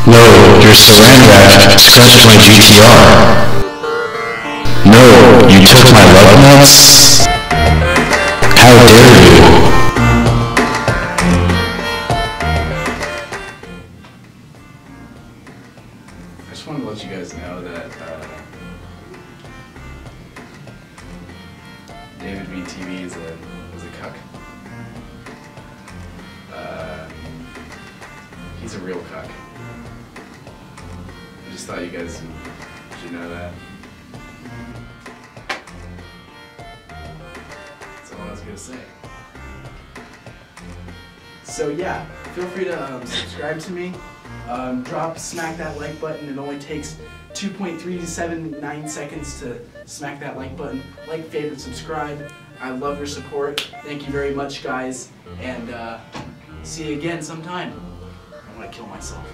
No, your saran wrap scratched my GTR. No, you took my lug nuts? How dare you? I just wanted to let you guys know that David VTV is a cuck. He's a real cuck. I just thought you guys should know that. That's all I was gonna say. So yeah, feel free to subscribe to me. Smack that like button. It only takes 2.379 seconds to smack that like button. Like, favorite, subscribe. I love your support. Thank you very much, guys. And see you again sometime. I'm gonna kill myself.